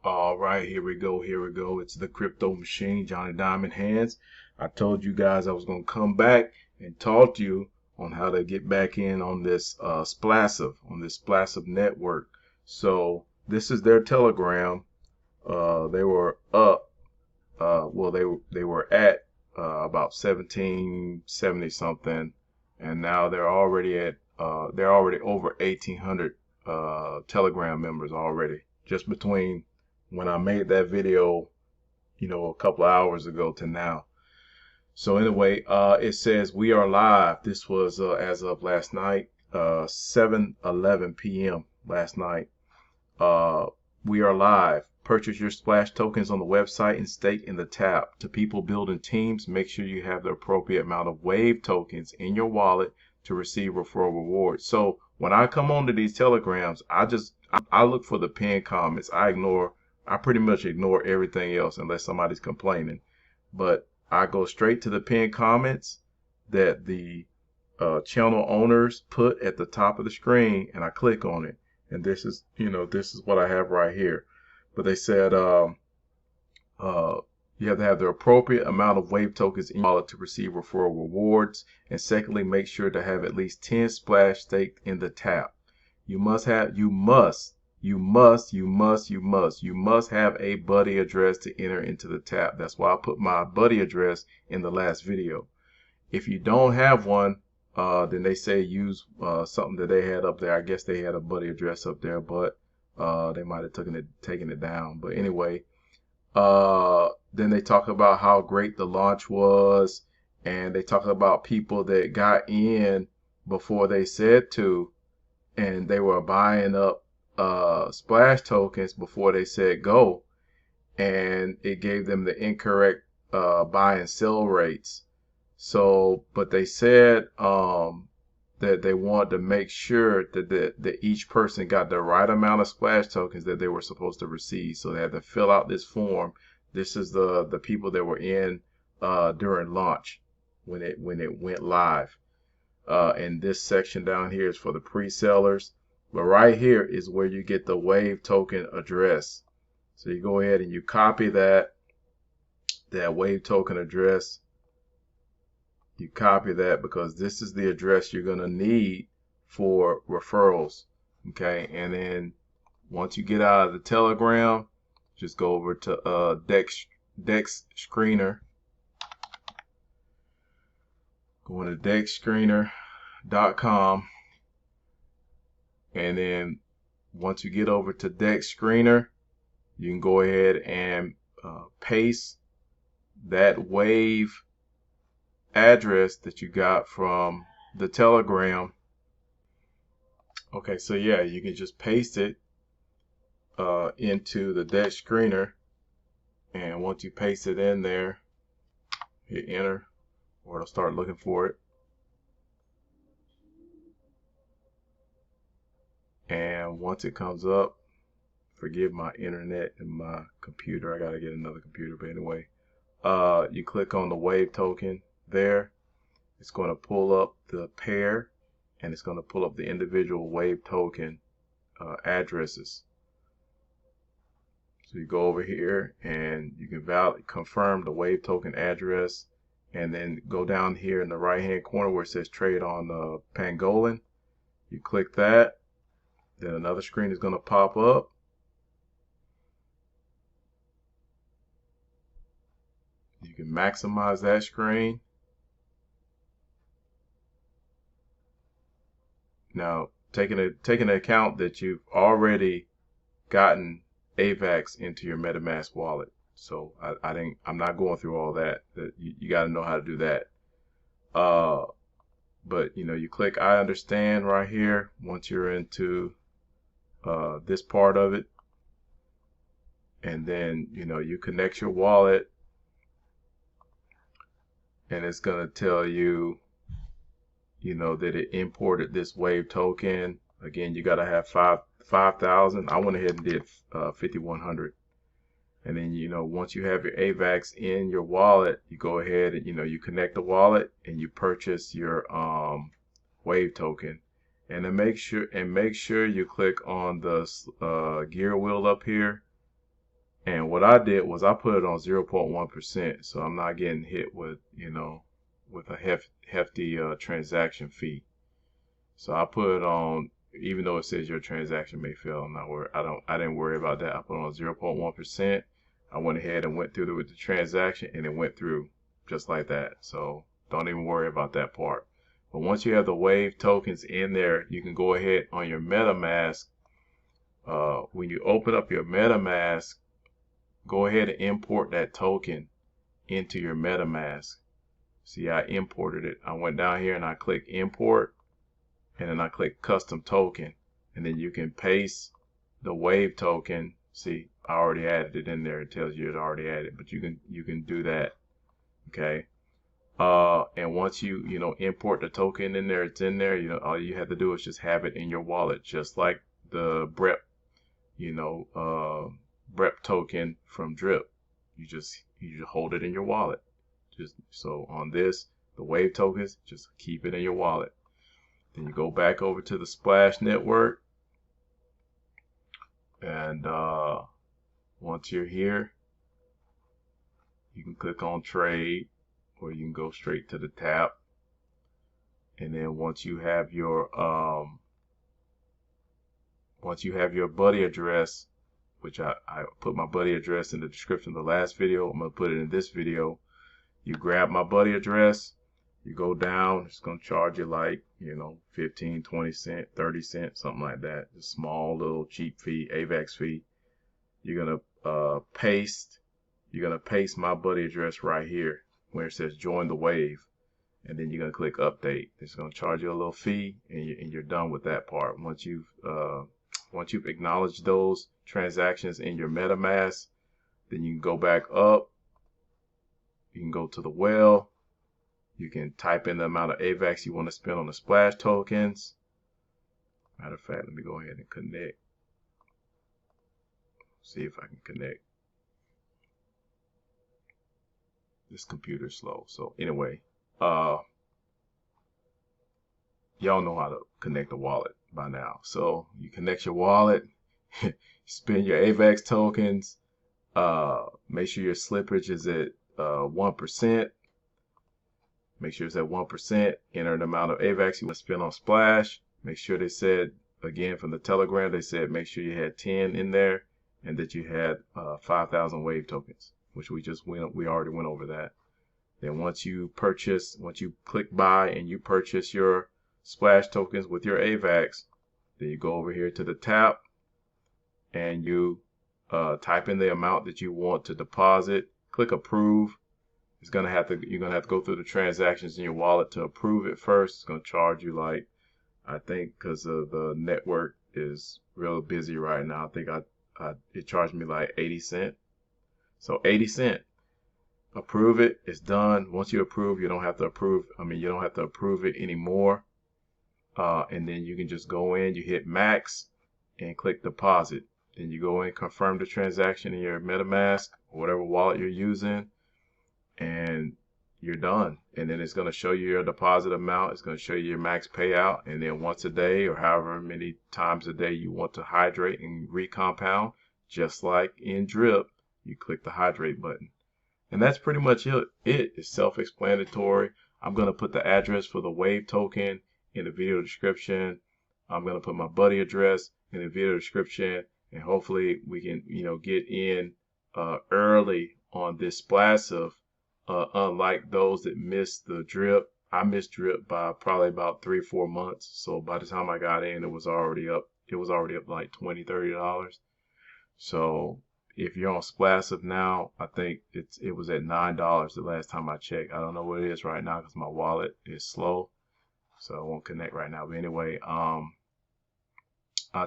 All right, here we go. Here we go. It's the crypto machine, Johnny Diamond Hands. I told you guys I was going to come back and talk to you on how to get back in on this Splassive network. So this is their Telegram. They were up. Well, they were at about 1770 something, and now they're already over 1,800 Telegram members already, just between when I made that video, a couple of hours ago to now. So anyway, it says we are live. This was as of last night, 7:11 p.m. last night. We are live. Purchase your Splash tokens on the website and stake in the tap. To people building teams, make sure you have the appropriate amount of Wave tokens in your wallet to receive referral rewards. So when I come onto these telegrams, I look for the pinned comments. I pretty much ignore everything else unless somebody's complaining. But I go straight to the pinned comments that the channel owners put at the top of the screen, and I click on it. And this is what I have right here. But they said you have to have the appropriate amount of Wave tokens in your wallet to receive referral rewards. And secondly, make sure to have at least 10 Splash staked in the tap. You must have a buddy address to enter into the tap. That's why I put my buddy address in the last video. If you don't have one, then they say use something that they had up there. I guess they had a buddy address up there, but they might have taken it down. But anyway, then they talk about how great the launch was, and they talk about people that got in before they said to, and they were buying up Splash tokens before they said go, and it gave them the incorrect buy and sell rates. So, but they said that they wanted to make sure that each person got the right amount of Splash tokens that they were supposed to receive. So they had to fill out this form. This is the people that were in during launch when it went live. And this section down here is for the pre-sellers. But right here is where you get the Wave token address. So you go ahead and you copy that Wave token address. You copy that because this is the address you're going to need for referrals. Okay, and then once you get out of the Telegram, just go over to Dex Screener. Go into dexscreener.com, and then once you get over to Dex Screener, you can go ahead and paste that Wave address that you got from the Telegram. Okay, so yeah, you can just paste it into the Dex Screener, and once you paste it in there, hit enter, or it'll start looking for it. And once it comes up, forgive my internet and my computer, I gotta get another computer, but anyway, you click on the Wave token there. It's going to pull up the pair, and it's going to pull up the individual Wave token addresses. So you go over here and you can confirm the Wave token address, and then go down here in the right hand corner where it says trade on Pangolin. You click that, then another screen is going to pop up. You can maximize that screen. Now, taking into account that you've already gotten Avax into your MetaMask wallet, so I'm not going through all that. You got to know how to do that. But you click I understand right here once you're into this part of it, and then you connect your wallet, and it's gonna tell you that it imported this Wave token. Again, you gotta have 5,000. I went ahead and did 5,100. And then once you have your Avax in your wallet, you go ahead and you connect the wallet and you purchase your Wave token. And then make sure you click on the gear wheel up here And what I did was I put it on 0.1%, so I'm not getting hit with, you know, with a hefty transaction fee. So I put it on, even though it says your transaction may fail, I'm not worried. I didn't worry about that. I put it on 0.1%. I went ahead and went through with the transaction, and it went through just like that. So don't even worry about that part. But once you have the wave tokens in there, you can go ahead on your MetaMask. When you open up your MetaMask, go ahead and import that token into your MetaMask. See, I imported it. I went down here and I click import, and then I click custom token, and then you can paste the wave token. See, I already added it in there. It tells you it already added, but you can do that. Okay. And once you import the token in there, it's in there. All you have to do is just have it in your wallet, just like the BREP, BREP token from Drip. You just hold it in your wallet. Just so on this, the wave tokens, just keep it in your wallet. Then you go back over to the Splash network, and once you're here, you can click on trade, or you can go straight to the tap. And then once you have your buddy address, which I put my buddy address in the description of the last video, I'm gonna put it in this video. You grab my buddy address, you go down, it's gonna charge you like 15, 20 cents, 30 cents, something like that. A small little cheap fee, Avax fee. You're gonna paste my buddy address right here where it says join the wave, and then you're gonna click update. It's gonna charge you a little fee, and you're done with that part. Once you've acknowledged those transactions in your MetaMask, then you can go back up. You can go to the well. You can type in the amount of Avax you want to spend on the Splash tokens. Matter of fact, let me go ahead and connect. See if I can connect. This computer's slow. So anyway, y'all know how to connect a wallet by now. So you connect your wallet, spend your Avax tokens. Make sure your slippage is at 1%. Make sure it's at 1%. Enter an amount of Avax you want to spend on Splash. Make sure they said, again from the Telegram, they said make sure you had 10 in there, and that you had 5,000 wave tokens, which we already went over that. Then once you click buy and you purchase your Splash tokens with your Avax, then you go over here to the tap and you type in the amount that you want to deposit. Click approve. You're gonna have to go through the transactions in your wallet to approve it first. It's gonna charge you like, I think, because the network is real busy right now, I think it charged me like 80 cents. So 80 cents. Approve it. It's done. Once you approve, you don't have to approve it anymore. And then you can just go in, you hit max and click deposit. Then you go in, confirm the transaction in your MetaMask or whatever wallet you're using, and you're done. And then it's going to show you your deposit amount. It's going to show you your max payout. And then once a day, or however many times a day you want to hydrate and recompound, just like in Drip, you click the hydrate button. And that's pretty much it. It's self-explanatory. I'm going to put the address for the wave token in the video description. I'm going to put my buddy address in the video description, and hopefully we can get in early on this Splassive. Unlike those that missed the Drip, I missed Drip by probably about 3 or 4 months. So by the time I got in, it was already up. It was already up like $20-$30. So if you're on Splassive now, I think it was at $9 the last time I checked. I don't know what it is right now because my wallet is slow, so I won't connect right now. But anyway, I'll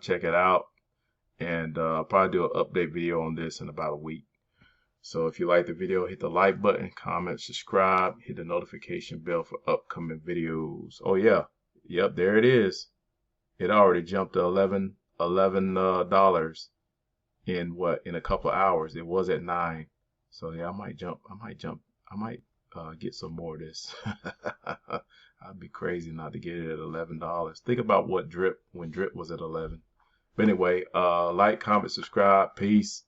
check it out, and I'll probably do an update video on this in about a week. So if you like the video, hit the like button, comment, subscribe, hit the notification bell for upcoming videos. Oh yeah, yep, there it is. It already jumped to $11 in a couple hours. It was at 9. So yeah, I might get some more of this. I'd be crazy not to get it at $11. Think about when Drip was at 11. But anyway, like, comment, subscribe. Peace.